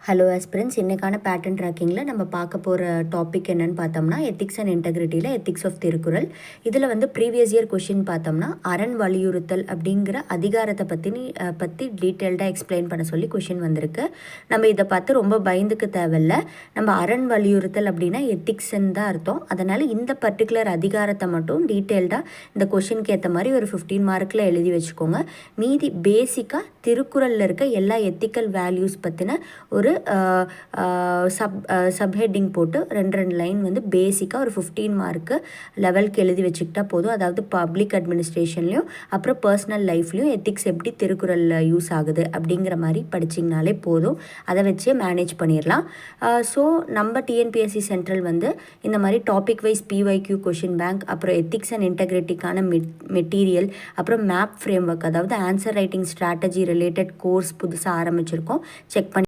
Hello aspirants, இன்றைக்கான pattern ட்ராக்கிங்கில் நம்ம பார்க்க போகிற டாபிக் என்னென்னு பார்த்தோம்னா எத்திக்ஸ் அண்ட் இன்டெகிரிட்டியில் எத்திக்ஸ் ஆஃப் திருக்குறள். இதில் ப்ரீவியஸ் இயர் கொஷின் பார்த்தோம்னா அரண் வலியுறுத்தல் அப்படிங்கிற அதிகாரத்தை பற்றி டீட்டெயில்டாக எக்ஸ்பிளைன் பண்ண சொல்லி கொஷின் வந்திருக்கு. நம்ம இதை பார்த்து ரொம்ப பயந்துக்கு தேவையில்லை. நம்ம அரண் வலியுறுத்தல் அப்படின்னா எத்திக்ஸ்ன்னு தான் அர்த்தம். அதனால் இந்த பர்டிகுலர் அதிகாரத்தை மட்டும் டீட்டெயில்டாக இந்த கொஷினுக்கு ஏற்ற மாதிரி ஒரு 15 மார்க்கில் எழுதி வச்சுக்கோங்க. மீதி பேசிக்காக திருக்குறளில் இருக்க எல்லா எத்திக்கல் வேல்யூஸ் பற்றின ஒரு சப்ஹெட்டிங் போட்டு ரெண்டு லைன் பேசிக்காக ஒரு 15 மார்க்கு லெவலுக்கு எழுதி வச்சுக்கிட்டா போதும். அதாவது பப்ளிக் அட்மினிஸ்ட்ரேஷன்லையும் அப்புறம் பர்சனல் லைஃப்லையும் எத்திக்ஸ் எப்படி திருக்குறளில் யூஸ் ஆகுது அப்படிங்கிற மாதிரி படிச்சிங்கனாலே போதும். அதை வச்சே மேனேஜ் பண்ணிடலாம். ஸோ நம்ம டிஎன்பிஎஸ்சி சென்ட்ரல் இந்த மாதிரி topic wise PYQ question bank, அப்புறம் எத்திக்ஸ் அண்ட் இன்டெகிரிட்டிக்கான மெட்டீரியல், அப்புறம் மேப் ஃப்ரேம் ஒர்க், அதாவது answer writing strategy related course புதுசாக ஆரம்பிச்சிருக்கோம். செக் பண்ணி